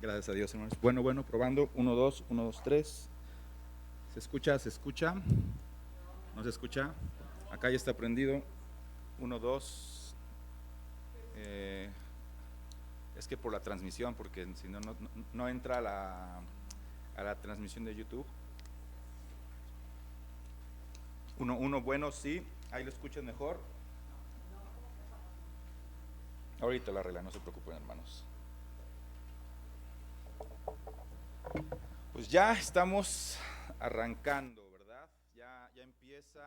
Gracias a Dios, hermanos. Bueno, probando. 1, 2, 1, 2, 3. ¿Se escucha? ¿Se escucha? ¿No se escucha? Acá ya está prendido. 1, 2. Es que por la transmisión, porque si no, no entra a la transmisión de YouTube. 1, bueno, sí. Ahí lo escuchan mejor. Ahorita la arregla, no se preocupen, hermanos. Pues ya estamos arrancando, ¿verdad? Ya empieza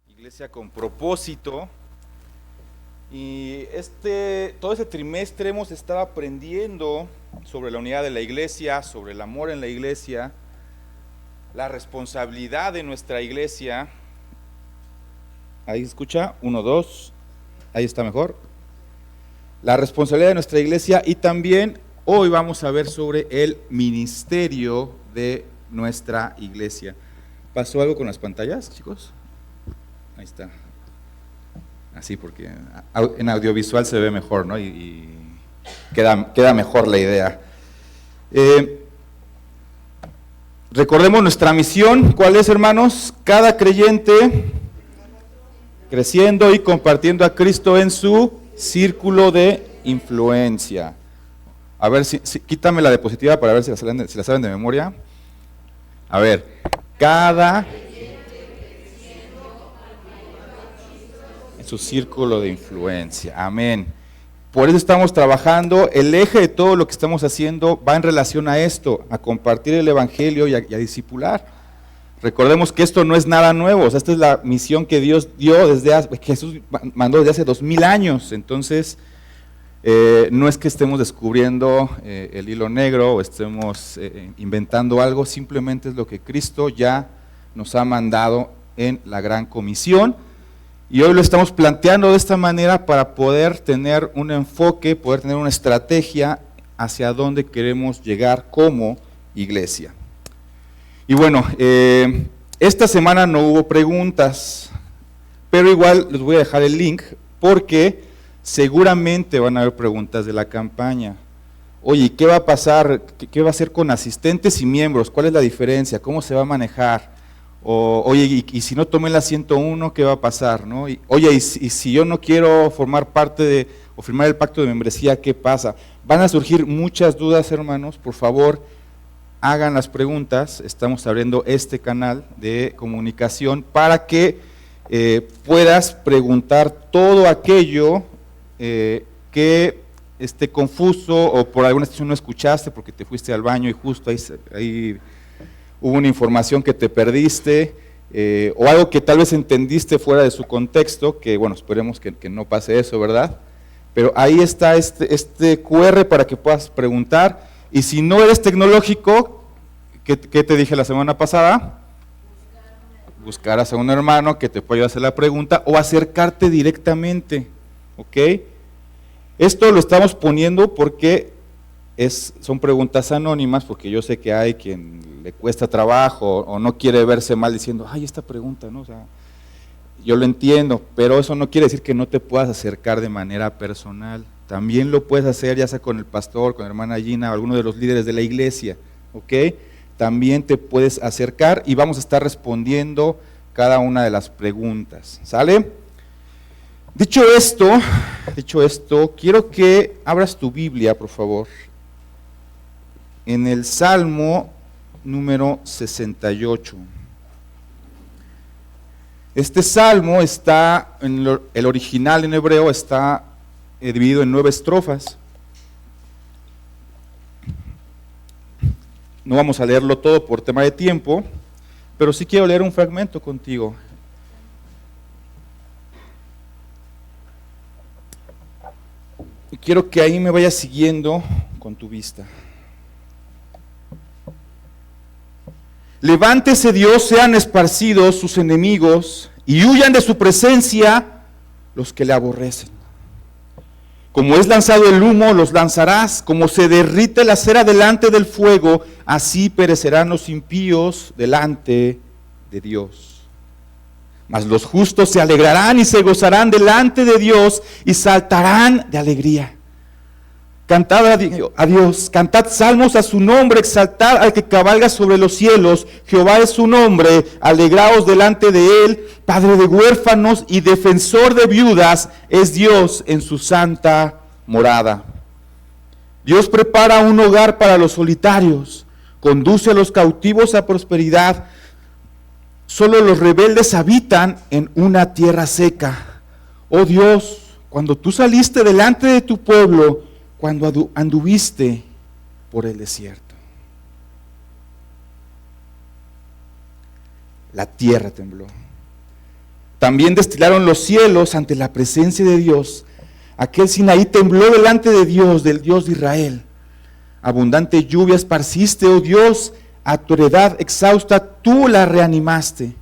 Iglesia con Propósito. Y todo ese trimestre hemos estado aprendiendo sobre la unidad de la iglesia, sobre el amor en la iglesia, la responsabilidad de nuestra iglesia. Ahí se escucha, 1, 2, ahí está mejor. La responsabilidad de nuestra iglesia, y también hoy vamos a ver sobre el ministerio de nuestra iglesia. ¿Pasó algo con las pantallas, chicos? Ahí está. Así, porque en audiovisual se ve mejor, ¿no? Y queda mejor la idea. Recordemos nuestra misión. ¿Cuál es, hermanos? Cada creyente creciendo y compartiendo a Cristo en su círculo de influencia. A ver, quítame la diapositiva para ver si la saben de memoria. A ver, cada en su círculo de influencia. Amén. Por eso estamos trabajando. El eje de todo lo que estamos haciendo va en relación a esto, a compartir el evangelio y a discipular. Recordemos que esto no es nada nuevo. O sea, esta es la misión que Dios dio que Jesús mandó desde hace 2000 años. Entonces, no es que estemos descubriendo el hilo negro o estemos inventando algo, simplemente es lo que Cristo ya nos ha mandado en la Gran Comisión, y hoy lo estamos planteando de esta manera para poder tener un enfoque, poder tener una estrategia hacia dónde queremos llegar como iglesia. Y bueno, esta semana no hubo preguntas, pero igual les voy a dejar el link porque seguramente van a haber preguntas de la campaña. Oye, ¿qué va a pasar? ¿Qué va a hacer con asistentes y miembros? ¿Cuál es la diferencia? ¿Cómo se va a manejar? Oye, y si no tomé la 101, ¿qué va a pasar? ¿No? Oye, y si yo no quiero formar parte o firmar el pacto de membresía, ¿qué pasa? Van a surgir muchas dudas, hermanos. Por favor, hagan las preguntas. Estamos abriendo este canal de comunicación para que puedas preguntar todo aquello que esté confuso o por alguna situación no escuchaste porque te fuiste al baño y justo ahí hubo una información que te perdiste, o algo que tal vez entendiste fuera de su contexto, que bueno, esperemos que no pase eso, ¿verdad? Pero ahí está este QR para que puedas preguntar. Y si no eres tecnológico, ¿qué te dije la semana pasada? Buscarás a un hermano que te pueda hacer la pregunta o acercarte directamente, ¿ok? Esto lo estamos poniendo porque son preguntas anónimas, porque yo sé que hay quien le cuesta trabajo o no quiere verse mal diciendo, ay, esta pregunta, ¿no? O sea, yo lo entiendo, pero eso no quiere decir que no te puedas acercar de manera personal. También lo puedes hacer ya sea con el pastor, con la hermana Gina, o alguno de los líderes de la iglesia, ¿ok? También te puedes acercar y vamos a estar respondiendo cada una de las preguntas, ¿sale? Dicho esto, quiero que abras tu Biblia, por favor, en el Salmo número 68. Este salmo está, el original en hebreo está dividido en 9 estrofas. No vamos a leerlo todo por tema de tiempo, pero sí quiero leer un fragmento contigo. Y quiero que ahí me vayas siguiendo con tu vista. Levántese Dios, sean esparcidos sus enemigos, y huyan de su presencia los que le aborrecen. Como es lanzado el humo, los lanzarás, como se derrite la cera delante del fuego, así perecerán los impíos delante de Dios. Mas los justos se alegrarán y se gozarán delante de Dios y saltarán de alegría. Cantad a Dios, cantad salmos a su nombre, exaltad al que cabalga sobre los cielos. Jehová es su nombre, alegraos delante de él. Padre de huérfanos y defensor de viudas es Dios en su santa morada. Dios prepara un hogar para los solitarios, conduce a los cautivos a prosperidad. Solo los rebeldes habitan en una tierra seca. Oh Dios, cuando tú saliste delante de tu pueblo, cuando anduviste por el desierto. La tierra tembló. También destilaron los cielos ante la presencia de Dios. Aquel Sinaí tembló delante de Dios, del Dios de Israel. Abundante lluvia esparciste, oh Dios, a tu heredad exhausta tú la reanimaste.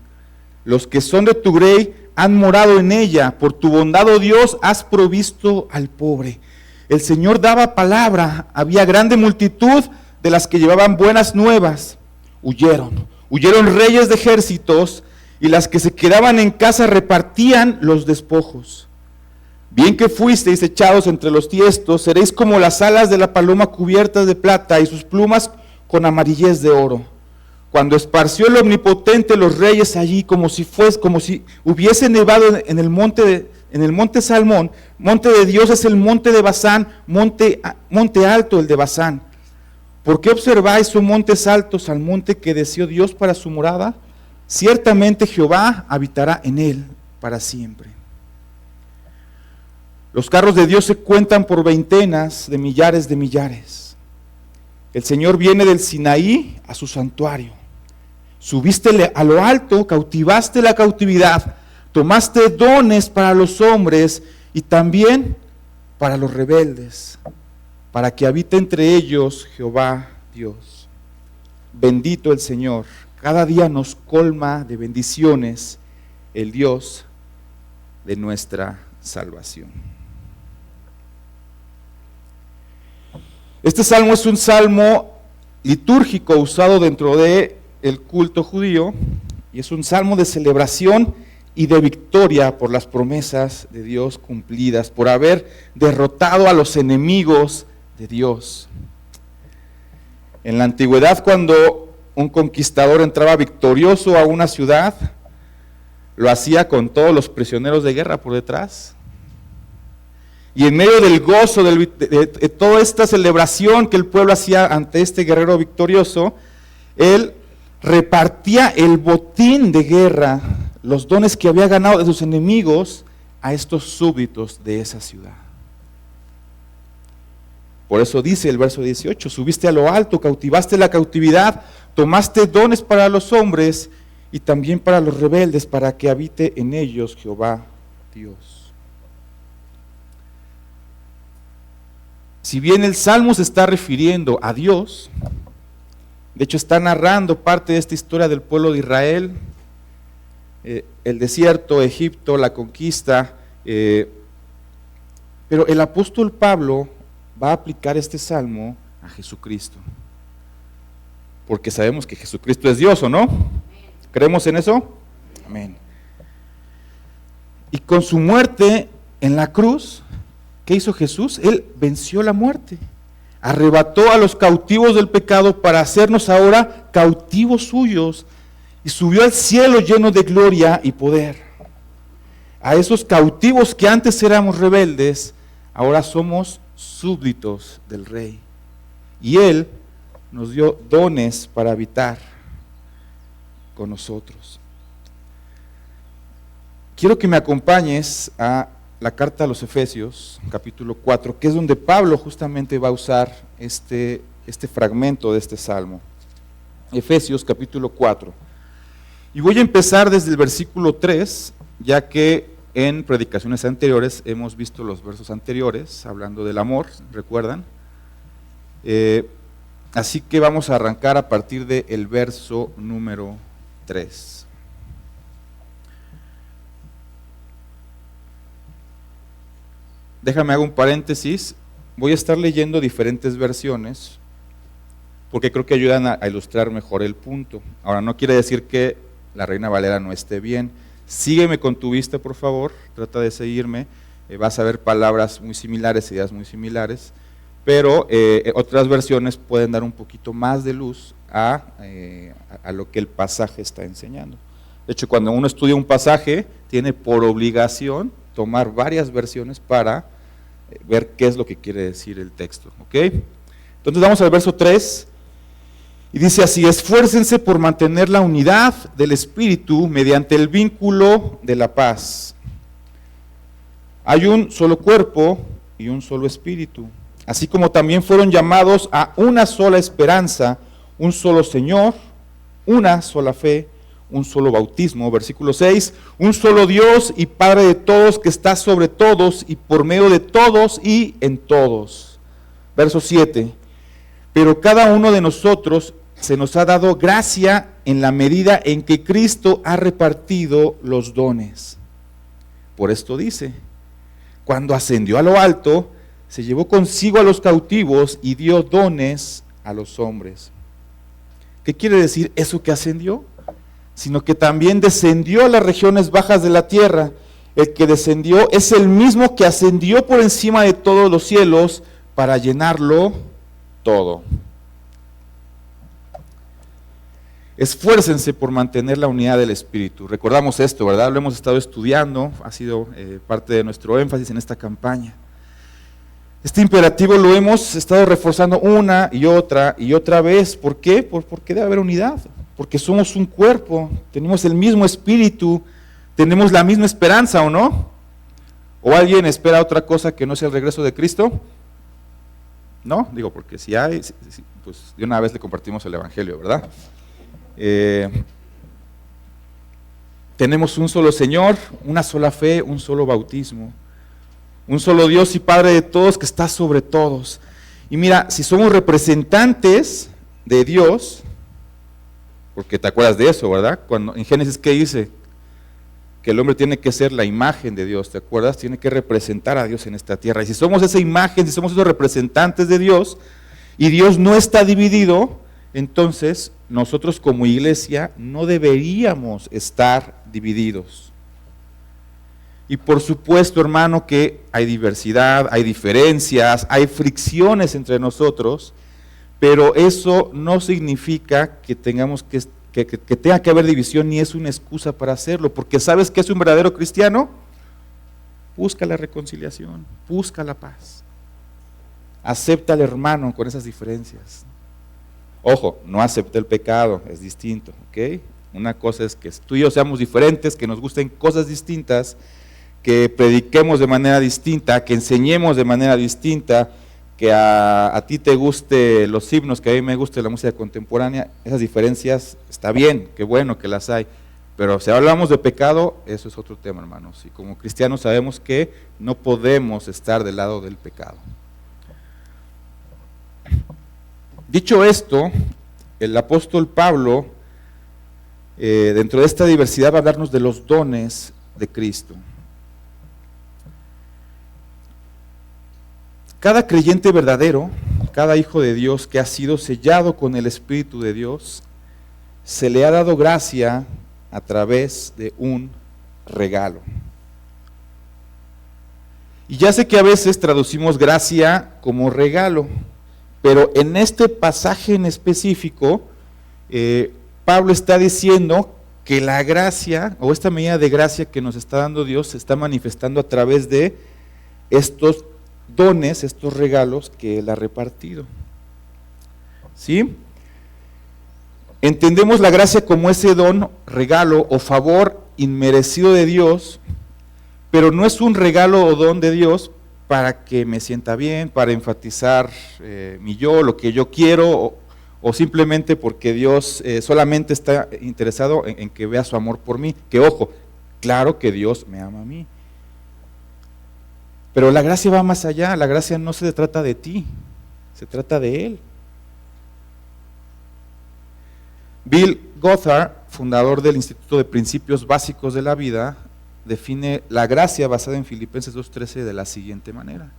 Los que son de tu grey han morado en ella. Por tu bondad, oh Dios, has provisto al pobre. El Señor daba palabra, había grande multitud de las que llevaban buenas nuevas. Huyeron reyes de ejércitos, y las que se quedaban en casa repartían los despojos. Bien que fuisteis echados entre los tiestos, seréis como las alas de la paloma cubiertas de plata y sus plumas con amarillez de oro. Cuando esparció el Omnipotente los reyes allí, como si hubiese nevado en el monte Salmón. Monte de Dios es el monte de Basán, monte alto el de Basán. ¿Por qué observáis, oh montes altos, al monte que deseó Dios para su morada? Ciertamente Jehová habitará en él para siempre. Los carros de Dios se cuentan por veintenas de millares. El Señor viene del Sinaí a su santuario. Subiste a lo alto, cautivaste la cautividad, tomaste dones para los hombres y también para los rebeldes, para que habite entre ellos Jehová Dios. Bendito el Señor, cada día nos colma de bendiciones el Dios de nuestra salvación. Este salmo es un salmo litúrgico usado dentro de el culto judío, y es un salmo de celebración y de victoria por las promesas de Dios cumplidas, por haber derrotado a los enemigos de Dios. En la antigüedad, cuando un conquistador entraba victorioso a una ciudad, lo hacía con todos los prisioneros de guerra por detrás. Y en medio del gozo, de toda esta celebración que el pueblo hacía ante este guerrero victorioso, él repartía el botín de guerra, los dones que había ganado de sus enemigos, a estos súbditos de esa ciudad. Por eso dice el verso 18, subiste a lo alto, cautivaste la cautividad, tomaste dones para los hombres y también para los rebeldes, para que habite en ellos Jehová Dios. Si bien el Salmo se está refiriendo a Dios, de hecho está narrando parte de esta historia del pueblo de Israel, el desierto, Egipto, la conquista, pero el apóstol Pablo va a aplicar este salmo a Jesucristo, porque sabemos que Jesucristo es Dios, ¿o no? ¿Creemos en eso? Amén. Y con su muerte en la cruz, ¿qué hizo Jesús? Él venció la muerte, arrebató a los cautivos del pecado para hacernos ahora cautivos suyos, y subió al cielo lleno de gloria y poder. A esos cautivos que antes éramos rebeldes, ahora somos súbditos del Rey. Y Él nos dio dones para habitar con nosotros. Quiero que me acompañes a la carta a los Efesios, capítulo 4, que es donde Pablo justamente va a usar este fragmento de este salmo. Efesios capítulo 4. Y voy a empezar desde el versículo 3, ya que en predicaciones anteriores hemos visto los versos anteriores, hablando del amor, ¿recuerdan? Así que vamos a arrancar a partir del verso número 3. Déjame hago un paréntesis, voy a estar leyendo diferentes versiones, porque creo que ayudan a ilustrar mejor el punto. Ahora, no quiere decir que la Reina Valera no esté bien. Sígueme con tu vista, por favor, trata de seguirme, vas a ver palabras muy similares, ideas muy similares, pero otras versiones pueden dar un poquito más de luz a lo que el pasaje está enseñando. De hecho, cuando uno estudia un pasaje, tiene por obligación tomar varias versiones para ver qué es lo que quiere decir el texto. ¿Ok? Entonces vamos al verso 3, y dice así: esfuércense por mantener la unidad del Espíritu mediante el vínculo de la paz. Hay un solo cuerpo y un solo Espíritu, así como también fueron llamados a una sola esperanza, un solo Señor, una sola fe, un solo bautismo. Versículo 6, un solo Dios y Padre de todos, que está sobre todos y por medio de todos y en todos. Verso 7, pero cada uno de nosotros se nos ha dado gracia en la medida en que Cristo ha repartido los dones. Por esto dice: cuando ascendió a lo alto, se llevó consigo a los cautivos y dio dones a los hombres. ¿Qué quiere decir eso que ascendió? Sino que también descendió a las regiones bajas de la tierra. El que descendió es el mismo que ascendió por encima de todos los cielos para llenarlo todo. Esfuércense por mantener la unidad del Espíritu. Recordamos esto, ¿verdad? Lo hemos estado estudiando, ha sido parte de nuestro énfasis en esta campaña. Este imperativo lo hemos estado reforzando una y otra vez. ¿Por qué? Porque debe haber unidad. Porque somos un cuerpo, tenemos el mismo espíritu, tenemos la misma esperanza, ¿o no? ¿O alguien espera otra cosa que no sea el regreso de Cristo? No, digo, porque si hay, pues de una vez le compartimos el Evangelio, ¿verdad? Tenemos un solo Señor, una sola fe, un solo bautismo, un solo Dios y Padre de todos, que está sobre todos. Y mira, si somos representantes de Dios, porque te acuerdas de eso, ¿verdad? Cuando en Génesis, ¿qué dice? Que el hombre tiene que ser la imagen de Dios, ¿te acuerdas? Tiene que representar a Dios en esta tierra. Y si somos esa imagen, si somos esos representantes de Dios, y Dios no está dividido, entonces nosotros como iglesia no deberíamos estar divididos. Y por supuesto, hermano, que hay diversidad, hay diferencias, hay fricciones entre nosotros, pero eso no significa que tengamos que tenga que haber división, ni es una excusa para hacerlo, porque ¿sabes qué es un verdadero cristiano? Busca la reconciliación, busca la paz, acepta al hermano con esas diferencias. Ojo, no acepta el pecado, es distinto, ¿ok? Una cosa es que tú y yo seamos diferentes, que nos gusten cosas distintas, que prediquemos de manera distinta, que enseñemos de manera distinta, que a ti te guste los himnos, que a mí me guste la música contemporánea. Esas diferencias está bien, qué bueno que las hay, pero si hablamos de pecado, eso es otro tema, hermanos, y como cristianos sabemos que no podemos estar del lado del pecado. Dicho esto, el apóstol Pablo, dentro de esta diversidad, va a hablarnos de los dones de Cristo. Cada creyente verdadero, cada hijo de Dios que ha sido sellado con el Espíritu de Dios, se le ha dado gracia a través de un regalo. Y ya sé que a veces traducimos gracia como regalo, pero en este pasaje en específico, Pablo está diciendo que la gracia, o esta medida de gracia que nos está dando Dios, se está manifestando a través de estos dones, estos regalos que Él ha repartido. ¿Sí? Entendemos la gracia como ese don, regalo o favor inmerecido de Dios, pero no es un regalo o don de Dios para que me sienta bien, para enfatizar mi yo, lo que yo quiero, o simplemente porque Dios solamente está interesado en que vea su amor por mí. Que ojo, claro que Dios me ama a mí. Pero la gracia va más allá, la gracia no se trata de ti, se trata de Él. Bill Gothard, fundador del Instituto de Principios Básicos de la Vida, define la gracia basada en Filipenses 2:13 de la siguiente manera: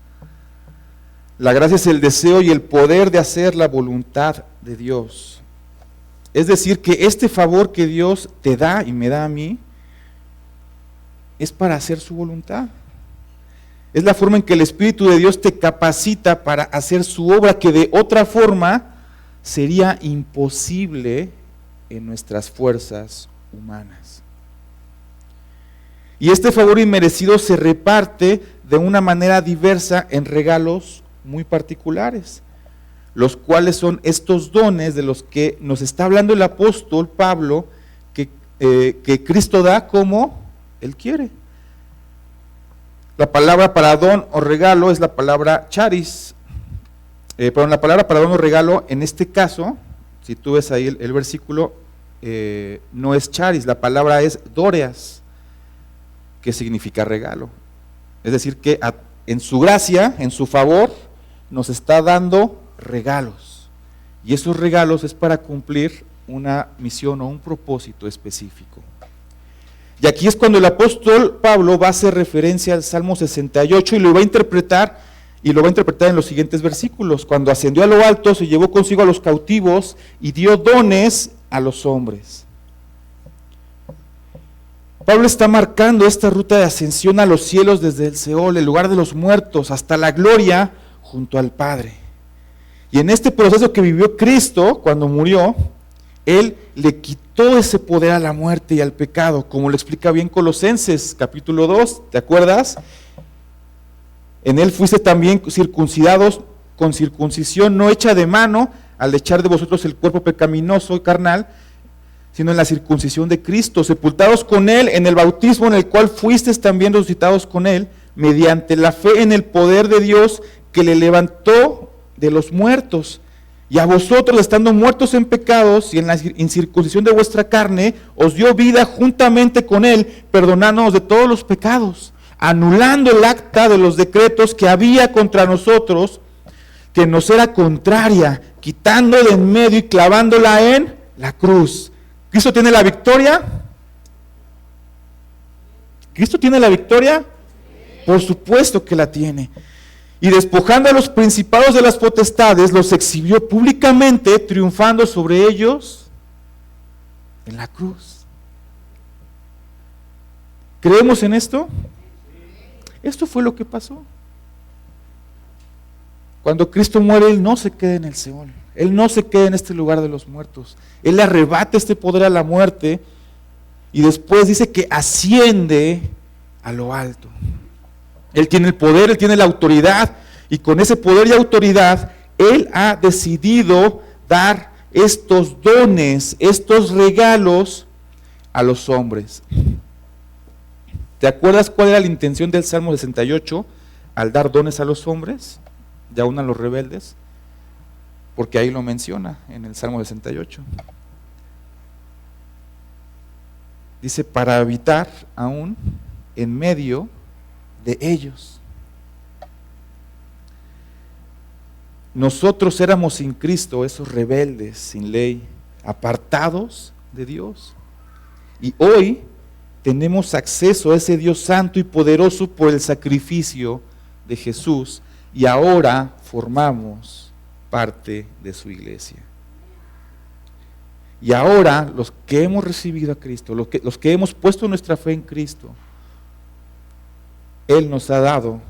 la gracia es el deseo y el poder de hacer la voluntad de Dios. Es decir, que este favor que Dios te da y me da a mí es para hacer su voluntad. Es la forma en que el Espíritu de Dios te capacita para hacer su obra, que de otra forma sería imposible en nuestras fuerzas humanas. Y este favor inmerecido se reparte de una manera diversa en regalos muy particulares, los cuales son estos dones de los que nos está hablando el apóstol Pablo, que Cristo da como Él quiere. La palabra para don o regalo es la palabra charis. La palabra para don o regalo, en este caso, si tú ves ahí el versículo, no es charis, la palabra es doreas, que significa regalo. Es decir, que en su gracia, en su favor, nos está dando regalos. Y esos regalos es para cumplir una misión o un propósito específico. Y aquí es cuando el apóstol Pablo va a hacer referencia al Salmo 68 y lo va a interpretar en los siguientes versículos. Cuando ascendió a lo alto, se llevó consigo a los cautivos y dio dones a los hombres. Pablo está marcando esta ruta de ascensión a los cielos desde el Seol, el lugar de los muertos, hasta la gloria junto al Padre. Y en este proceso que vivió Cristo cuando murió, Él le quitó ese poder a la muerte y al pecado, como lo explica bien Colosenses capítulo 2, ¿te acuerdas? En Él fuiste también circuncidados con circuncisión no hecha de mano, al echar de vosotros el cuerpo pecaminoso y carnal, sino en la circuncisión de Cristo, sepultados con Él en el bautismo en el cual fuisteis también resucitados con Él, mediante la fe en el poder de Dios que le levantó de los muertos. Y a vosotros, estando muertos en pecados y en la incircuncisión de vuestra carne, os dio vida juntamente con Él, perdonándonos de todos los pecados, anulando el acta de los decretos que había contra nosotros, que nos era contraria, quitando de en medio y clavándola en la cruz. ¿Cristo tiene la victoria? ¿Cristo tiene la victoria? Por supuesto que la tiene. Y despojando a los principados de las potestades, los exhibió públicamente, triunfando sobre ellos en la cruz. ¿Creemos en esto? Esto fue lo que pasó. Cuando Cristo muere, Él no se queda en el Seol. Él no se queda en este lugar de los muertos. Él le arrebata este poder a la muerte y después dice que asciende a lo alto. Él tiene el poder, Él tiene la autoridad y con ese poder y autoridad Él ha decidido dar estos dones, estos regalos a los hombres. ¿Te acuerdas cuál era la intención del Salmo 68 al dar dones a los hombres y aún a los rebeldes? Porque ahí lo menciona en el Salmo 68. Dice, para habitar aún en medio de ellos. Nosotros éramos sin Cristo, esos rebeldes, sin ley, apartados de Dios. Y hoy tenemos acceso a ese Dios santo y poderoso por el sacrificio de Jesús. Y ahora formamos parte de su iglesia. Y ahora los que hemos recibido a Cristo, los que hemos puesto nuestra fe en Cristo, Él nos ha dado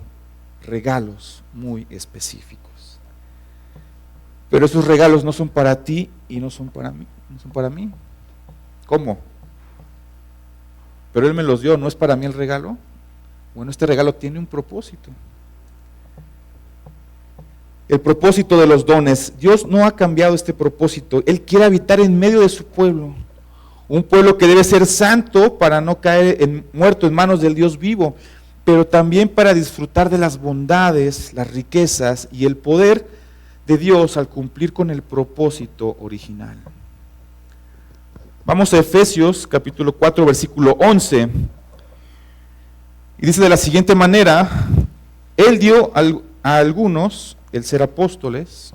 regalos muy específicos. Pero esos regalos no son para ti y no son para mí. No son para mí. ¿Cómo? Pero Él me los dio, ¿no es para mí el regalo? Bueno, este regalo tiene un propósito. El propósito de los dones, Dios no ha cambiado este propósito. Él quiere habitar en medio de su pueblo, un pueblo que debe ser santo para no caer muerto en manos del Dios vivo, pero también para disfrutar de las bondades, las riquezas y el poder de Dios al cumplir con el propósito original. Vamos a Efesios capítulo 4 versículo 11 y dice de la siguiente manera: Él dio a algunos el ser apóstoles,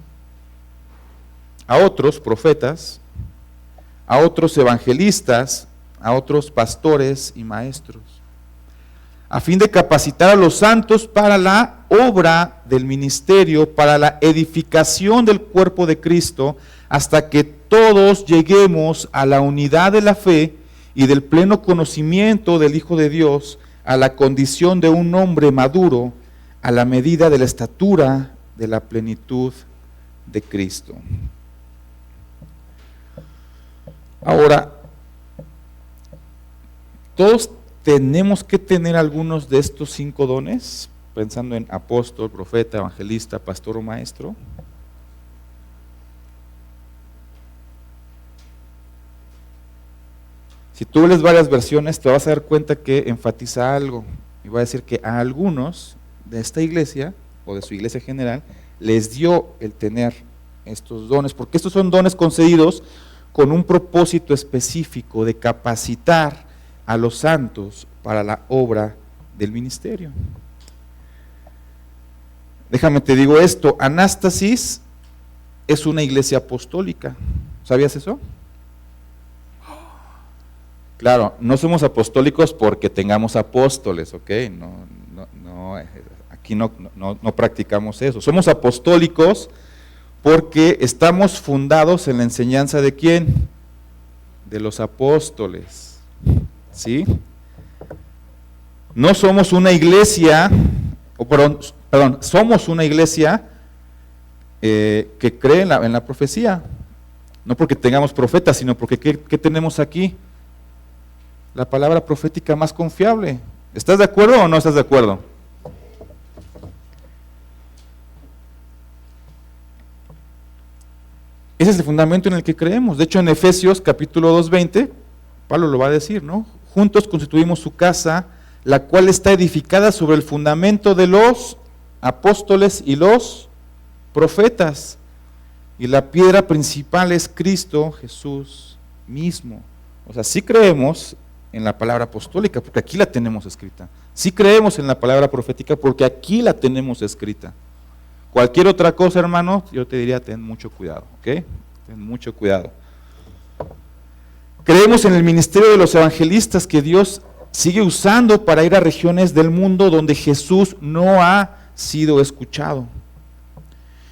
a otros profetas, a otros evangelistas, a otros pastores y maestros, a fin de capacitar a los santos para la obra del ministerio, para la edificación del cuerpo de Cristo, hasta que todos lleguemos a la unidad de la fe y del pleno conocimiento del Hijo de Dios, a la condición de un hombre maduro, a la medida de la estatura de la plenitud de Cristo. Ahora, todos tenemos que tener algunos de estos 5 dones, pensando en apóstol, profeta, evangelista, pastor o maestro. Si tú lees varias versiones, te vas a dar cuenta que enfatiza algo, y va a decir que a algunos de esta iglesia, o de su iglesia general, les dio el tener estos dones, porque estos son dones concedidos con un propósito específico de capacitar a los santos para la obra del ministerio. Déjame te digo esto, Anástasis es una iglesia apostólica, ¿sabías eso? Claro, no somos apostólicos porque tengamos apóstoles, ¿ok? Aquí no practicamos eso. Somos apostólicos porque estamos fundados en la enseñanza ¿de quién? De los apóstoles, ¿sí? No somos una iglesia, somos una iglesia que cree en la profecía. No porque tengamos profetas, sino porque ¿qué tenemos aquí? La palabra profética más confiable. ¿Estás de acuerdo o no estás de acuerdo? Ese es el fundamento en el que creemos. De hecho, en Efesios capítulo 2:20, Pablo lo va a decir, ¿no? Juntos constituimos su casa, la cual está edificada sobre el fundamento de los apóstoles y los profetas. Y la piedra principal es Cristo Jesús mismo. O sea, sí creemos en la palabra apostólica, porque aquí la tenemos escrita. Sí creemos en la palabra profética, porque aquí la tenemos escrita. Cualquier otra cosa, hermano, yo te diría, ten mucho cuidado, ¿ok? Ten mucho cuidado. Creemos en el ministerio de los evangelistas que Dios sigue usando para ir a regiones del mundo donde Jesús no ha sido escuchado.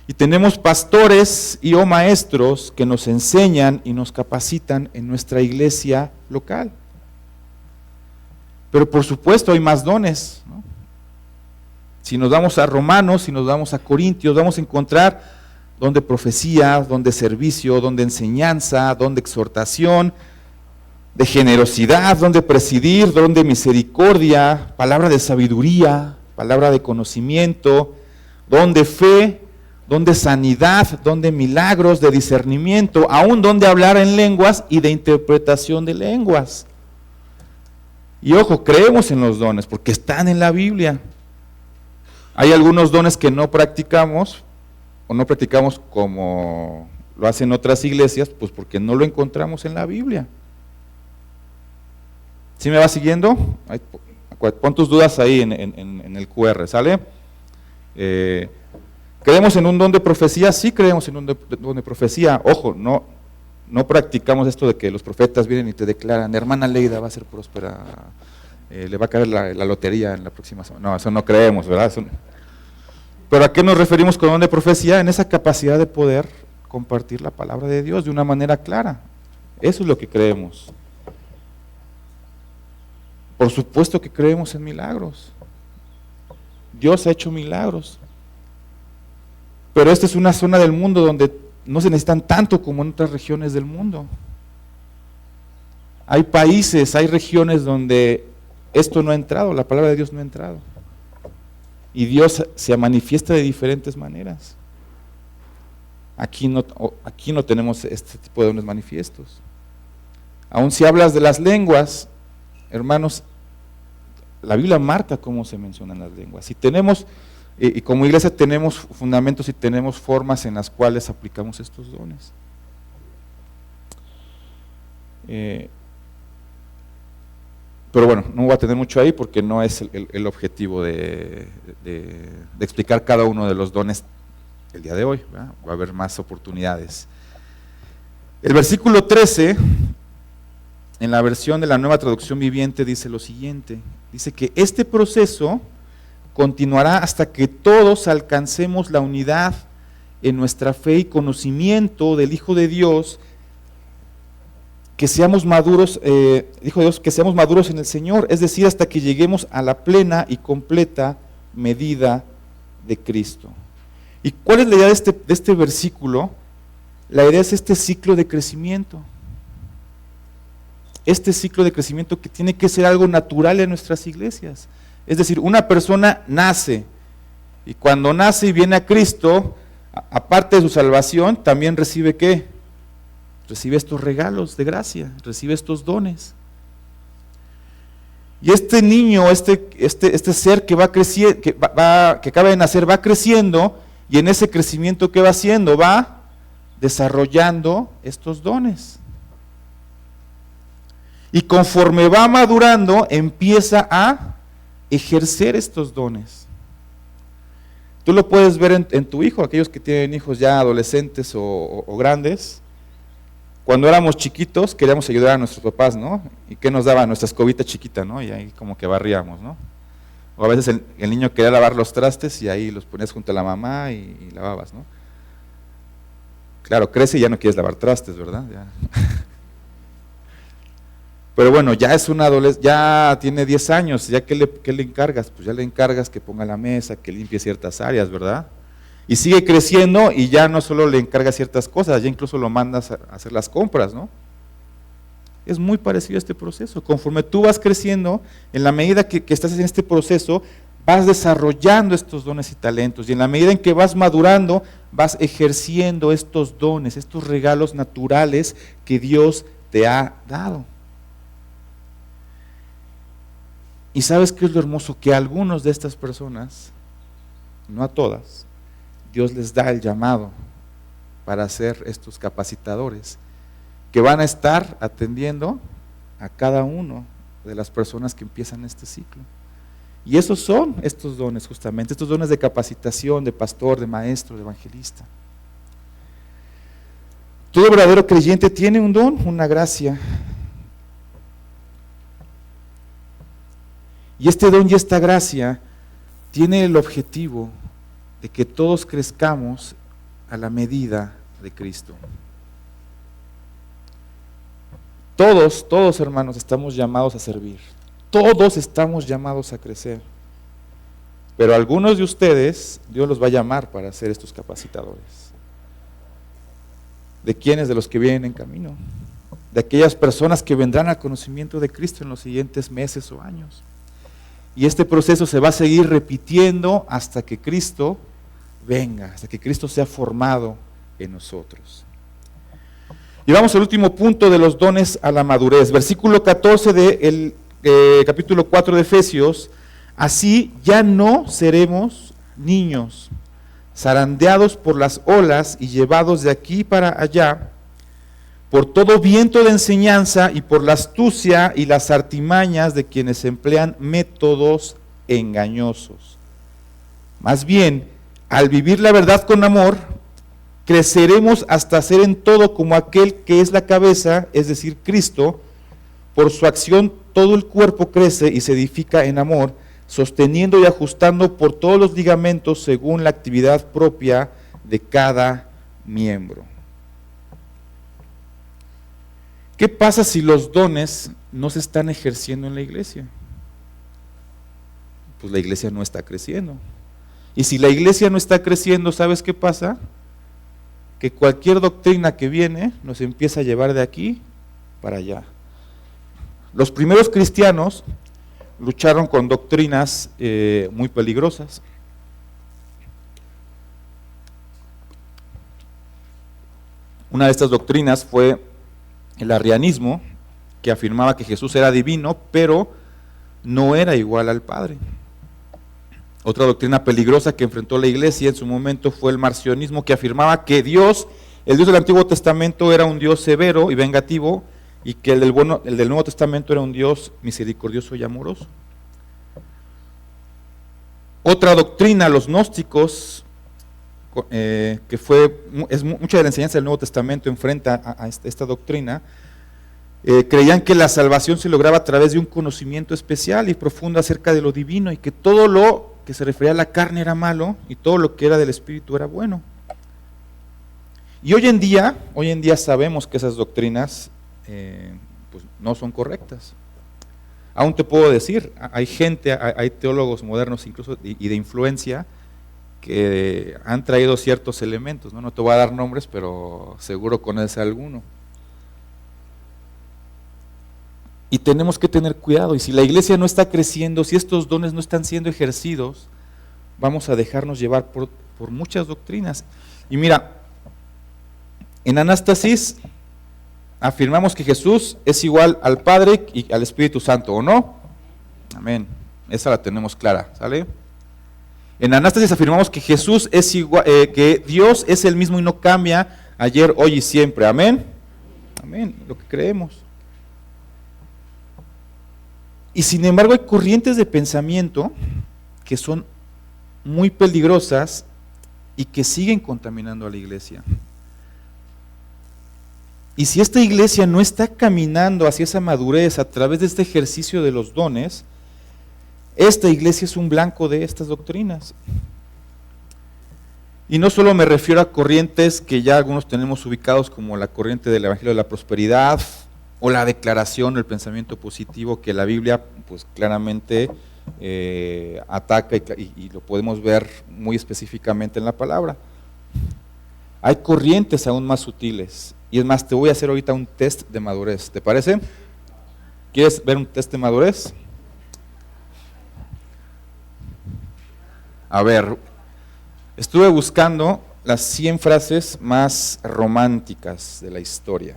Y tenemos pastores y o maestros que nos enseñan y nos capacitan en nuestra iglesia local. Pero por supuesto hay más dones, ¿no? Si nos vamos a Romanos, si nos vamos a Corintios, vamos a encontrar donde profecía, donde servicio, donde enseñanza, donde exhortación, de generosidad, donde presidir, donde misericordia, palabra de sabiduría, palabra de conocimiento, donde fe, donde sanidad, donde milagros, de discernimiento, aún donde hablar en lenguas y de interpretación de lenguas. Y ojo, creemos en los dones porque están en la Biblia. Hay algunos dones que no practicamos, o no practicamos como lo hacen otras iglesias, pues porque no lo encontramos en la Biblia. ¿Sí me va siguiendo? Pon tus dudas ahí en el QR, ¿sale? ¿Creemos en un don de profecía? Sí creemos en un don de profecía. Ojo, no practicamos esto de que los profetas vienen y te declaran, hermana Leida va a ser próspera, le va a caer la lotería en la próxima semana. No, eso no creemos, ¿verdad? Pero ¿a qué nos referimos con don de profecía? En esa capacidad de poder compartir la palabra de Dios de una manera clara. Eso es lo que creemos. Por supuesto que creemos en milagros. Dios ha hecho milagros. Pero esta es una zona del mundo donde no se necesitan tanto como en otras regiones del mundo. Hay países, hay regiones donde esto no ha entrado, la palabra de Dios no ha entrado. Y Dios se manifiesta de diferentes maneras. Aquí no tenemos este tipo de dones manifiestos. Aun si hablas de las lenguas, hermanos, la Biblia marca cómo se mencionan las lenguas. Y como iglesia tenemos fundamentos y tenemos formas en las cuales aplicamos estos dones. Pero bueno, no voy a tener mucho ahí porque no es el objetivo de explicar cada uno de los dones el día de hoy, ¿verdad? Va a haber más oportunidades. El versículo 13, en la versión de la Nueva Traducción Viviente, dice lo siguiente. Dice que este proceso continuará hasta que todos alcancemos la unidad en nuestra fe y conocimiento del Hijo de Dios, que seamos maduros, Hijo de Dios, que seamos maduros en el Señor, es decir, hasta que lleguemos a la plena y completa medida de Cristo. ¿Y cuál es la idea de este versículo? La idea es este ciclo de crecimiento. Este ciclo de crecimiento que tiene que ser algo natural en nuestras iglesias. Es decir, una persona nace, y cuando nace y viene a Cristo, aparte de su salvación, también recibe ¿qué? Recibe estos regalos de gracia, recibe estos dones. Y este niño, este ser que va creciendo, que acaba de nacer, va creciendo, y en ese crecimiento, ¿qué va haciendo? Va desarrollando estos dones. Y conforme va madurando, empieza a ejercer estos dones. Tú lo puedes ver en tu hijo, aquellos que tienen hijos ya adolescentes o grandes. Cuando éramos chiquitos queríamos ayudar a nuestros papás, ¿no? ¿Y qué nos daba? Nuestra escobita chiquita, ¿no? Y ahí como que barríamos, ¿no? O a veces el niño quería lavar los trastes y ahí los ponías junto a la mamá y lavabas, ¿no? Claro, crece y ya no quieres lavar trastes, ¿verdad? Ya. Pero bueno, ya es un adolescente, ya tiene 10 años, ¿ya qué le encargas? Pues ya le encargas que ponga la mesa, que limpie ciertas áreas, ¿verdad? Y sigue creciendo y ya no solo le encargas ciertas cosas, ya incluso lo mandas a hacer las compras, ¿no? Es muy parecido a este proceso. Conforme tú vas creciendo, en la medida que estás en este proceso, vas desarrollando estos dones y talentos, y en la medida en que vas madurando, vas ejerciendo estos dones, estos regalos naturales que Dios te ha dado. Y ¿sabes qué es lo hermoso? Que a algunos de estas personas, no a todas, Dios les da el llamado para ser estos capacitadores, que van a estar atendiendo a cada uno de las personas que empiezan este ciclo. Y esos son estos dones justamente, estos dones de capacitación, de pastor, de maestro, de evangelista. Todo verdadero creyente tiene un don, una gracia. Y este don y esta gracia tiene el objetivo de que todos crezcamos a la medida de Cristo. Todos hermanos estamos llamados a servir, todos estamos llamados a crecer, pero algunos de ustedes Dios los va a llamar para ser estos capacitadores. ¿De quiénes? De los que vienen en camino, de aquellas personas que vendrán al conocimiento de Cristo en los siguientes meses o años. Y este proceso se va a seguir repitiendo hasta que Cristo venga, hasta que Cristo sea formado en nosotros. Y vamos al último punto de los dones a la madurez. Versículo 14 del capítulo 4 de Efesios. Así ya no seremos niños, zarandeados por las olas y llevados de aquí para allá, por todo viento de enseñanza y por la astucia y las artimañas de quienes emplean métodos engañosos. Más bien, al vivir la verdad con amor, creceremos hasta ser en todo como aquel que es la cabeza, es decir, Cristo. Por su acción todo el cuerpo crece y se edifica en amor, sosteniendo y ajustando por todos los ligamentos según la actividad propia de cada miembro. ¿Qué pasa si los dones no se están ejerciendo en la iglesia? Pues la iglesia no está creciendo. Y si la iglesia no está creciendo, ¿sabes qué pasa? Que cualquier doctrina que viene nos empieza a llevar de aquí para allá. Los primeros cristianos lucharon con doctrinas muy peligrosas. Una de estas doctrinas fue el arrianismo, que afirmaba que Jesús era divino, pero no era igual al Padre. Otra doctrina peligrosa que enfrentó la iglesia en su momento fue el marcionismo, que afirmaba que Dios, el Dios del Antiguo Testamento, era un Dios severo y vengativo, y que el del Nuevo Testamento era un Dios misericordioso y amoroso. Otra doctrina, los gnósticos, mucha de la enseñanza del Nuevo Testamento enfrenta a esta doctrina, creían que la salvación se lograba a través de un conocimiento especial y profundo acerca de lo divino, y que todo lo que se refería a la carne era malo y todo lo que era del Espíritu era bueno. Y hoy en día sabemos que esas doctrinas pues no son correctas. Aún te puedo decir, hay teólogos modernos incluso y de influencia que han traído ciertos elementos, ¿no? No te voy a dar nombres, pero seguro conoces alguno. Y tenemos que tener cuidado, y si la iglesia no está creciendo, si estos dones no están siendo ejercidos, vamos a dejarnos llevar por muchas doctrinas. Y mira, en Anástasis afirmamos que Jesús es igual al Padre y al Espíritu Santo, ¿o no? Amén. Esa la tenemos clara, ¿sale? En Anástasis afirmamos que Jesús es igual, que Dios es el mismo y no cambia ayer, hoy y siempre. Amén. Amén. Lo que creemos. Y sin embargo hay corrientes de pensamiento que son muy peligrosas y que siguen contaminando a la iglesia. Y si esta iglesia no está caminando hacia esa madurez a través de este ejercicio de los dones, esta iglesia es un blanco de estas doctrinas. Y no solo me refiero a corrientes que ya algunos tenemos ubicados como la corriente del Evangelio de la Prosperidad, o la declaración, el pensamiento positivo que la Biblia pues claramente ataca y lo podemos ver muy específicamente en la palabra. Hay corrientes aún más sutiles, y es más, te voy a hacer ahorita un test de madurez, ¿te parece? ¿Quieres ver un test de madurez? A ver, estuve buscando las 100 frases más románticas de la historia.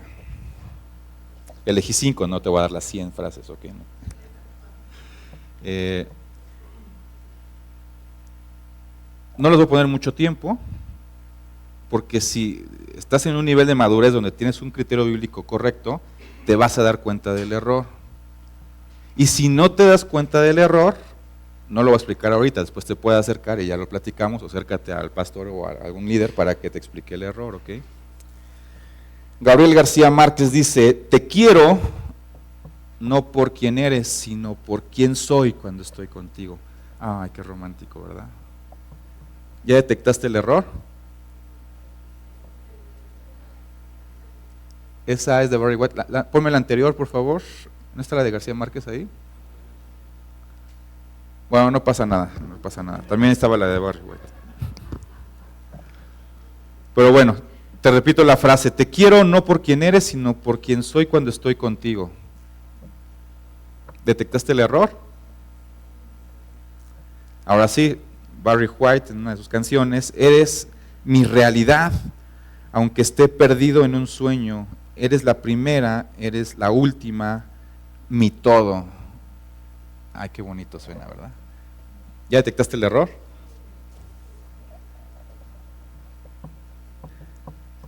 Elegí 5, no te voy a dar las 100 frases, ¿ok? No les voy a poner mucho tiempo, porque si estás en un nivel de madurez donde tienes un criterio bíblico correcto, te vas a dar cuenta del error. Y si no te das cuenta del error, no lo voy a explicar ahorita, después te puedes acercar y ya lo platicamos, o acércate al pastor o a algún líder para que te explique el error, ¿ok? Gabriel García Márquez dice, te quiero no por quién eres, sino por quién soy cuando estoy contigo. Ay, qué romántico, ¿verdad? ¿Ya detectaste el error? Esa es de Barry White. Ponme la anterior, por favor. ¿No está la de García Márquez ahí? Bueno, no pasa nada, no pasa nada. También estaba la de Barry White. Pero bueno, te repito la frase, te quiero no por quién eres, sino por quién soy cuando estoy contigo. ¿Detectaste el error? Ahora sí, Barry White en una de sus canciones, eres mi realidad, aunque esté perdido en un sueño, eres la primera, eres la última, mi todo. Ay, qué bonito suena, ¿verdad? ¿Ya detectaste el error?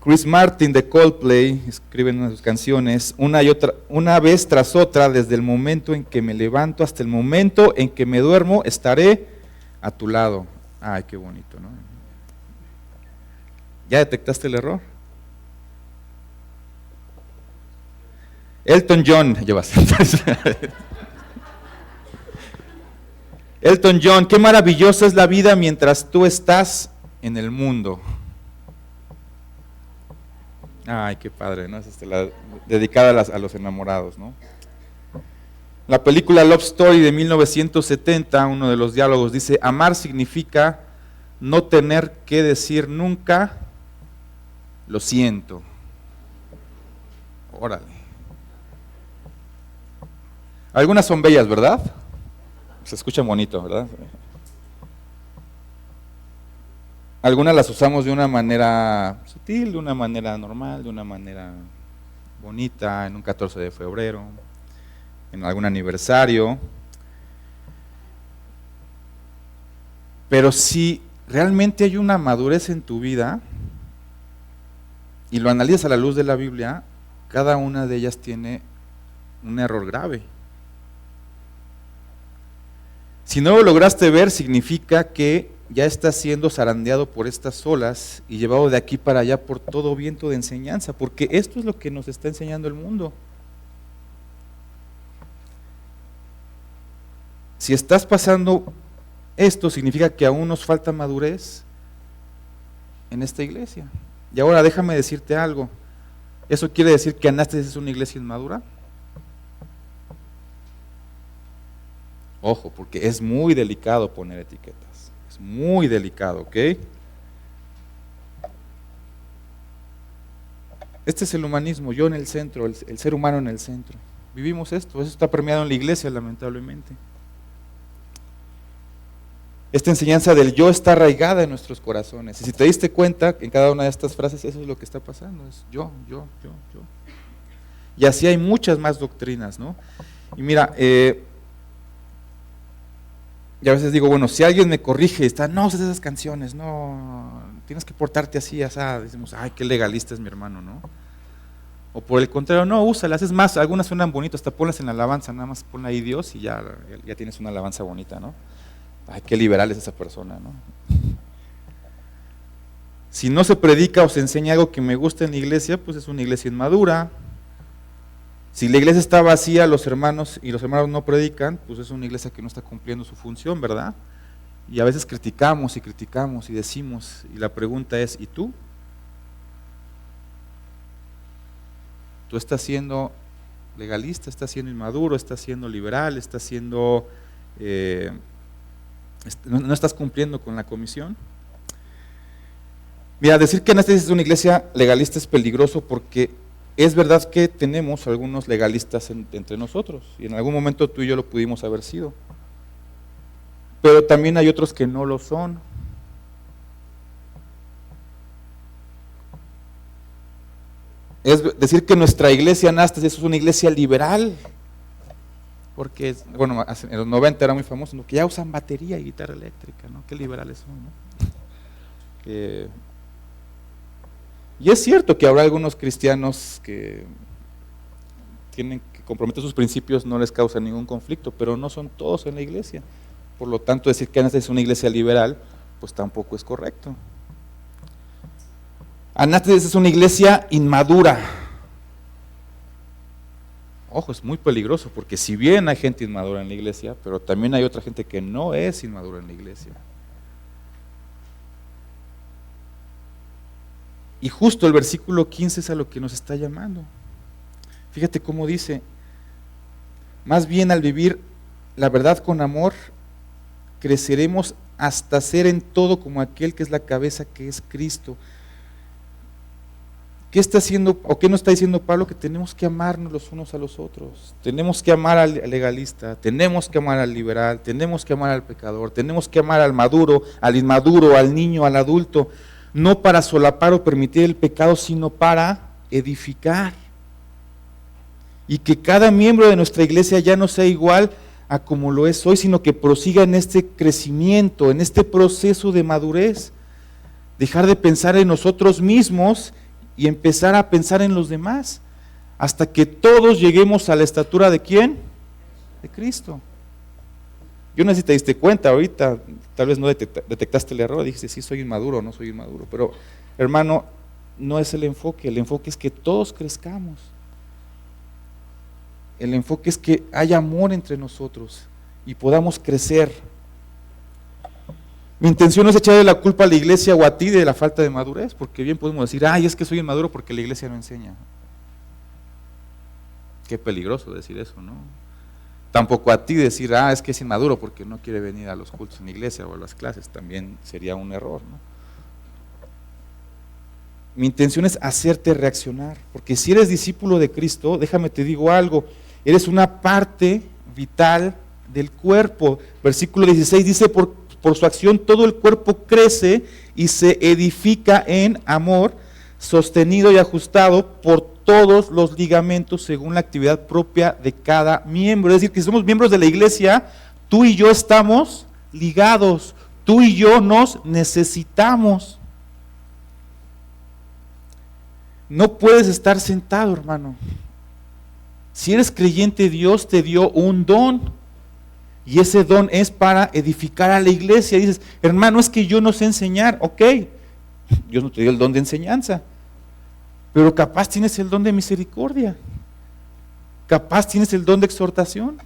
Chris Martin de Coldplay escribe en una de sus canciones, una vez tras otra, desde el momento en que me levanto hasta el momento en que me duermo, estaré a tu lado. Ay, qué bonito, ¿no? ¿Ya detectaste el error? Elton John, Elton John, qué maravillosa es la vida mientras tú estás en el mundo. Ay, qué padre, ¿no? Es dedicada a los enamorados, ¿no? La película Love Story de 1970, uno de los diálogos dice, amar significa no tener que decir nunca, lo siento. Órale. Algunas son bellas, ¿verdad? Se escucha bonito, ¿verdad? Algunas las usamos de una manera sutil, de una manera normal, de una manera bonita, en un 14 de febrero, en algún aniversario. Pero si realmente hay una madurez en tu vida y lo analizas a la luz de la Biblia, cada una de ellas tiene un error grave. Si no lo lograste ver, significa que ya estás siendo zarandeado por estas olas y llevado de aquí para allá por todo viento de enseñanza, porque esto es lo que nos está enseñando el mundo. Si estás pasando esto, significa que aún nos falta madurez en esta iglesia. Y ahora déjame decirte algo, ¿eso quiere decir que Anástasis es una iglesia inmadura? Ojo, porque es muy delicado poner etiquetas, Es muy delicado, ¿ok? Este es el humanismo, yo en el centro, el ser humano en el centro. Vivimos esto, eso está permeado en la iglesia, lamentablemente. Esta enseñanza del yo está arraigada en nuestros corazones. Y si te diste cuenta, en cada una de estas frases, eso es lo que está pasando, es yo. Y así hay muchas más doctrinas, ¿no? Y mira, y a veces digo, bueno, si alguien me corrige, no uses esas canciones, no, tienes que portarte así, decimos, ay, qué legalista es mi hermano, ¿no? O por el contrario, no, úsalas, es más, algunas suenan bonitas, hasta ponlas en la alabanza, nada más pon ahí Dios y ya tienes una alabanza bonita, ¿no? Ay, qué liberal es esa persona, ¿no? Si no se predica o se enseña algo que me gusta en la iglesia, pues es una iglesia inmadura. Si la iglesia está vacía, los hermanos no predican, pues es una iglesia que no está cumpliendo su función, ¿verdad? Y a veces criticamos y decimos, y la pregunta es, ¿y tú? ¿Tú estás siendo legalista, estás siendo inmaduro, estás siendo liberal, estás siendo, no estás cumpliendo con la comisión? Mira, decir que Anástasis es una iglesia legalista es peligroso porque es verdad que tenemos algunos legalistas entre nosotros, y en algún momento tú y yo lo pudimos haber sido, pero también hay otros que no lo son. Es decir que nuestra iglesia Anástasis es una iglesia liberal, porque, bueno, en los 90 era muy famoso, ¿no? Que ya usan batería y guitarra eléctrica, ¿no? Qué liberales son, ¿no? Y es cierto que habrá algunos cristianos que tienen que comprometer sus principios, no les causa ningún conflicto, pero no son todos en la iglesia. Por lo tanto, decir que Anástasis es una iglesia liberal, pues tampoco es correcto. Anástasis es una iglesia inmadura. Ojo, es muy peligroso, porque si bien hay gente inmadura en la iglesia, pero también hay otra gente que no es inmadura en la iglesia. Y justo el versículo 15 es a lo que nos está llamando. Fíjate cómo dice, más bien al vivir la verdad con amor, creceremos hasta ser en todo como aquel que es la cabeza, que es Cristo. ¿Qué está haciendo, o qué nos está diciendo Pablo? Que tenemos que amarnos los unos a los otros, tenemos que amar al legalista, tenemos que amar al liberal, tenemos que amar al pecador, tenemos que amar al maduro, al inmaduro, al niño, al adulto, no para solapar o permitir el pecado, sino para edificar. Y que cada miembro de nuestra iglesia ya no sea igual a como lo es hoy, sino que prosiga en este crecimiento, en este proceso de madurez, dejar de pensar en nosotros mismos y empezar a pensar en los demás, hasta que todos lleguemos a la estatura ¿de quién? De Cristo. Yo no sé si te diste cuenta ahorita, tal vez no detectaste el error, dijiste sí soy inmaduro o no soy inmaduro, pero hermano, no es el enfoque es que todos crezcamos. El enfoque es que haya amor entre nosotros y podamos crecer. Mi intención no es echarle la culpa a la iglesia o a ti de la falta de madurez, porque bien podemos decir, ay, es que soy inmaduro porque la iglesia no enseña. Qué peligroso decir eso, ¿no? Tampoco a ti decir, es que es inmaduro porque no quiere venir a los cultos en la iglesia o a las clases, también sería un error, ¿no? Mi intención es hacerte reaccionar, porque si eres discípulo de Cristo, déjame te digo algo, eres una parte vital del cuerpo. Versículo 16 dice, por su acción todo el cuerpo crece y se edifica en amor, sostenido y ajustado por todos los ligamentos según la actividad propia de cada miembro. Es decir, que si somos miembros de la iglesia, tú y yo estamos ligados, tú y yo nos necesitamos. No puedes estar sentado, hermano. Si eres creyente, Dios te dio un don, y ese don es para edificar a la iglesia. Dices, hermano, es que yo no sé enseñar. Ok, Dios no te dio el don de enseñanza, pero capaz tienes el don de misericordia, capaz tienes el don de exhortación,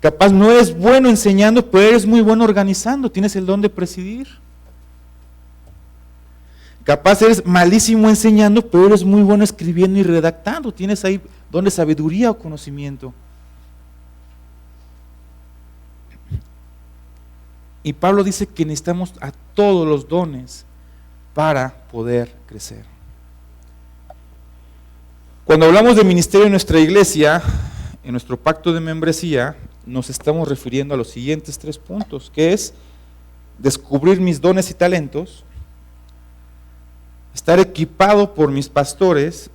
capaz no eres bueno enseñando, pero eres muy bueno organizando, tienes el don de presidir. Capaz eres malísimo enseñando, pero eres muy bueno escribiendo y redactando, tienes ahí don de sabiduría o conocimiento. Y Pablo dice que necesitamos a todos los dones para poder crecer. Cuando hablamos de ministerio en nuestra iglesia, en nuestro pacto de membresía, nos estamos refiriendo a los siguientes 3 puntos, que es descubrir mis dones y talentos, estar equipado por mis pastores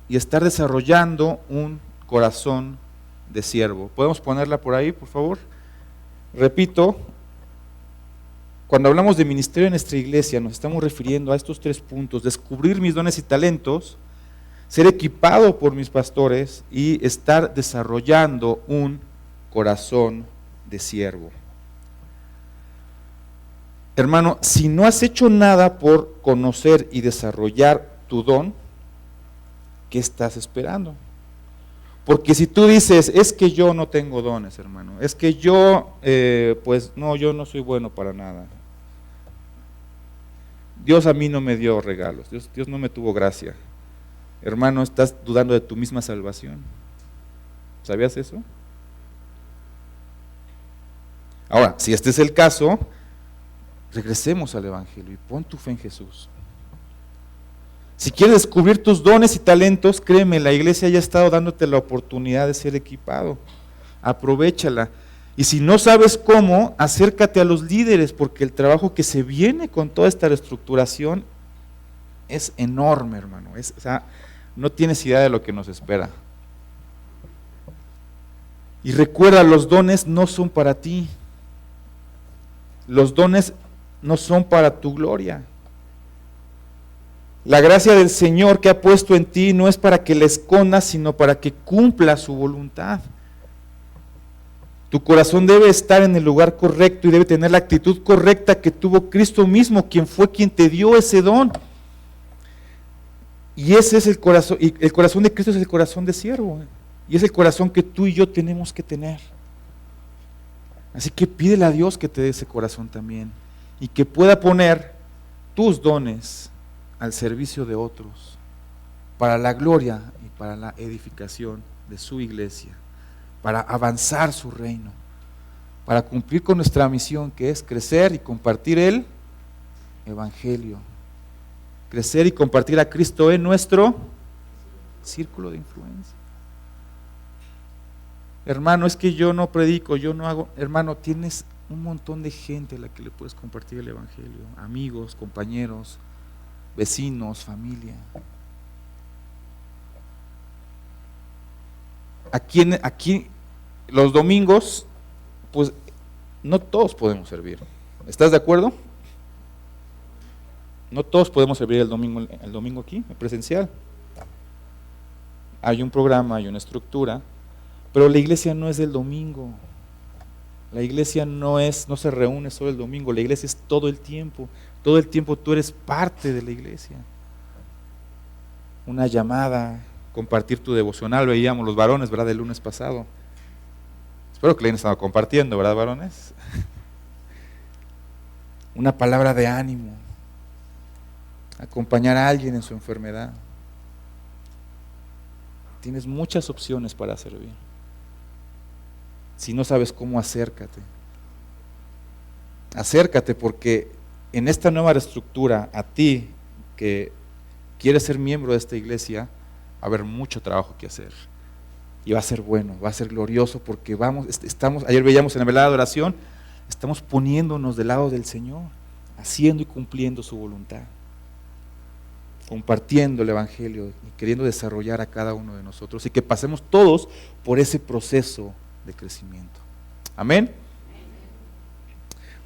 y estar desarrollando un corazón de siervo. ¿Podemos ponerla por ahí, por favor? Repito, cuando hablamos de ministerio en nuestra iglesia, nos estamos refiriendo a estos 3 puntos: descubrir mis dones y talentos, ser equipado por mis pastores y estar desarrollando un corazón de siervo. Hermano, si no has hecho nada por conocer y desarrollar tu don, ¿qué estás esperando? Porque si tú dices, es que yo no tengo dones, hermano, es que yo, yo no soy bueno para nada. Dios a mí no me dio regalos, Dios no me tuvo gracia. Hermano, estás dudando de tu misma salvación. ¿Sabías eso? Ahora, si este es el caso, regresemos al Evangelio y pon tu fe en Jesús. Si quieres descubrir tus dones y talentos, créeme, la iglesia ya ha estado dándote la oportunidad de ser equipado. Aprovéchala. Y si no sabes cómo, acércate a los líderes, porque el trabajo que se viene con toda esta reestructuración es enorme, hermano. No tienes idea de lo que nos espera. Y recuerda, los dones no son para ti. Los dones no son para tu gloria. La gracia del Señor que ha puesto en ti no es para que la escondas, sino para que cumpla su voluntad. Tu corazón debe estar en el lugar correcto y debe tener la actitud correcta que tuvo Cristo mismo, quien fue quien te dio ese don. Y ese es el corazón, y el corazón de Cristo es el corazón de siervo, y es el corazón que tú y yo tenemos que tener. Así que pídele a Dios que te dé ese corazón también, y que pueda poner tus dones al servicio de otros, para la gloria y para la edificación de su iglesia, para avanzar su reino, para cumplir con nuestra misión, que es crecer y compartir el Evangelio. Crecer y compartir a Cristo en nuestro círculo de influencia. Hermano, es que yo no predico, yo no hago. Hermano, tienes un montón de gente a la que le puedes compartir el Evangelio. Amigos, compañeros, vecinos, familia. Aquí los domingos, pues no todos podemos servir. ¿Estás de acuerdo? No todos podemos servir el domingo aquí, presencial. Hay un programa, hay una estructura, pero la iglesia no es del domingo. La iglesia no se reúne solo el domingo, la iglesia es todo el tiempo. Todo el tiempo tú eres parte de la iglesia. Una llamada, compartir tu devocional, veíamos los varones, ¿verdad?, el lunes pasado. Espero que le hayan estado compartiendo, ¿verdad, varones? Una palabra de ánimo. Acompañar a alguien en su enfermedad. Tienes muchas opciones para servir. Si no sabes cómo, acércate. Acércate, porque en esta nueva reestructura, a ti que quieres ser miembro de esta iglesia, va a haber mucho trabajo que hacer. Y va a ser bueno, va a ser glorioso, porque ayer veíamos en la velada de oración, estamos poniéndonos del lado del Señor, haciendo y cumpliendo su voluntad, compartiendo el Evangelio y queriendo desarrollar a cada uno de nosotros, y que pasemos todos por ese proceso de crecimiento. Amén.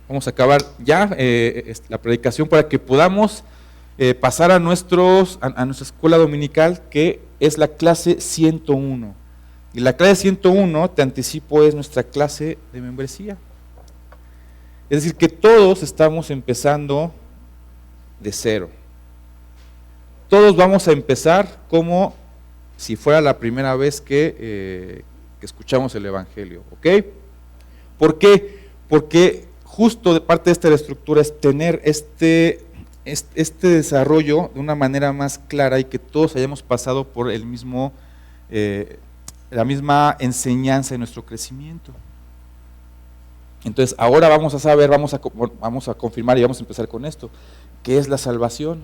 Vamos a acabar ya la predicación para que podamos pasar a nuestra escuela dominical, que es la clase 101. Y la clase 101, te anticipo, es nuestra clase de membresía. Es decir, que todos estamos empezando de cero. Todos vamos a empezar como si fuera la primera vez que escuchamos el Evangelio, ¿ok? ¿Por qué? Porque justo de parte de esta estructura es tener este desarrollo de una manera más clara, y que todos hayamos pasado por la misma enseñanza de nuestro crecimiento. Entonces, ahora vamos a saber, vamos a confirmar y vamos a empezar con esto. ¿Qué es la salvación?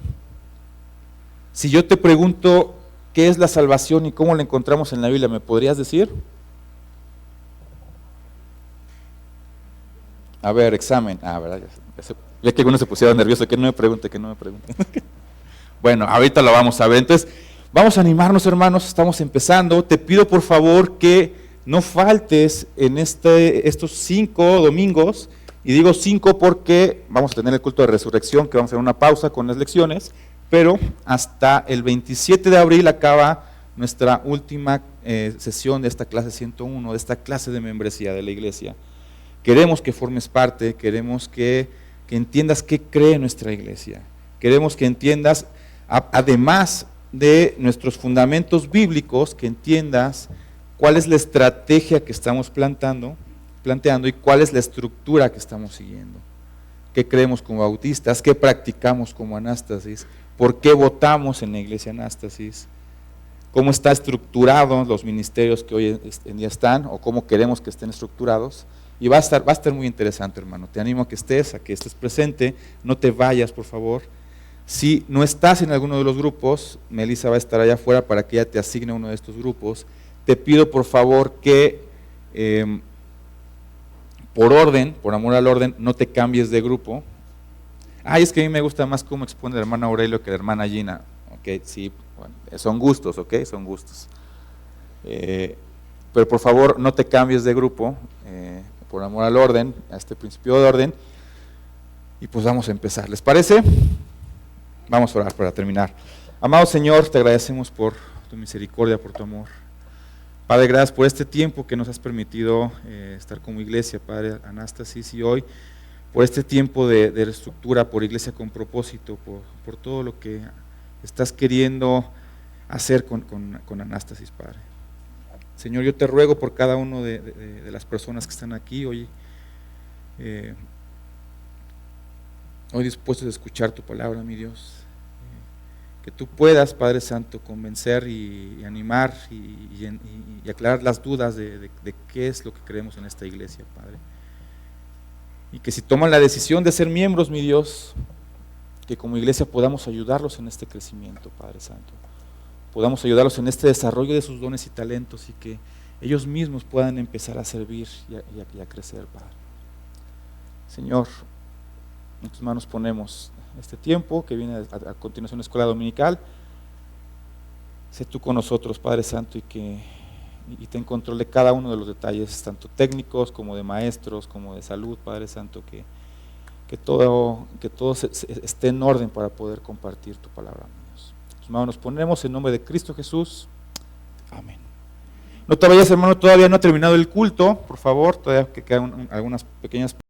Si yo te pregunto qué es la salvación y cómo la encontramos en la Biblia, ¿me podrías decir? A ver, examen. ¿Verdad? Ya que algunos se pusieron nerviosos, que no me pregunte. Bueno, ahorita lo vamos a ver. Entonces, vamos a animarnos, hermanos, estamos empezando. Te pido por favor que no faltes en estos 5 domingos, y digo 5 porque vamos a tener el culto de resurrección, que vamos a hacer una pausa con las lecciones, pero hasta el 27 de abril acaba nuestra última sesión de esta clase 101, de esta clase de membresía de la iglesia. Queremos que formes parte, queremos que entiendas qué cree nuestra iglesia, queremos que entiendas, además de nuestros fundamentos bíblicos, que entiendas cuál es la estrategia que estamos planteando y cuál es la estructura que estamos siguiendo. ¿Qué creemos como bautistas? ¿Qué practicamos como Anástasis? ¿Por qué votamos en la iglesia Anástasis? ¿Cómo está estructurado los ministerios que hoy en día están, o cómo queremos que estén estructurados? Y va a estar muy interesante, hermano. Te animo a que estés presente, no te vayas, por favor. Si no estás en alguno de los grupos, Melissa va a estar allá afuera para que ella te asigne a uno de estos grupos. Te pido por favor que por orden, por amor al orden, no te cambies de grupo. Es que a mí me gusta más cómo expone la hermana Aurelio que la hermana Gina. Ok, sí, bueno, son gustos, ok, son gustos. Pero por favor no te cambies de grupo, por amor al orden, a este principio de orden. Y pues vamos a empezar, ¿les parece? Vamos a orar para terminar. Amado Señor, te agradecemos por tu misericordia, por tu amor. Padre, gracias por este tiempo que nos has permitido estar como iglesia, Padre Anástasis, y hoy por este tiempo de reestructura, por Iglesia con Propósito, por todo lo que estás queriendo hacer con Anástasis, Padre. Señor, yo te ruego por cada uno de las personas que están aquí hoy dispuestos a escuchar tu palabra, mi Dios. Que tú puedas, Padre Santo, convencer y animar y aclarar las dudas de qué es lo que creemos en esta iglesia, Padre. Y que si toman la decisión de ser miembros, mi Dios, que como iglesia podamos ayudarlos en este crecimiento, Padre Santo. Podamos ayudarlos en este desarrollo de sus dones y talentos, y que ellos mismos puedan empezar a servir y a crecer, Padre. Señor, en tus manos ponemos este tiempo que viene a continuación de escuela dominical. Sé tú con nosotros, Padre Santo, y ten control de cada uno de los detalles, tanto técnicos como de maestros, como de salud, Padre Santo, que todo esté en orden para poder compartir tu palabra, Dios. En tus manos nos ponemos en nombre de Cristo Jesús. Amén. No te vayas, hermano, todavía no ha terminado el culto, por favor, todavía que quedan algunas pequeñas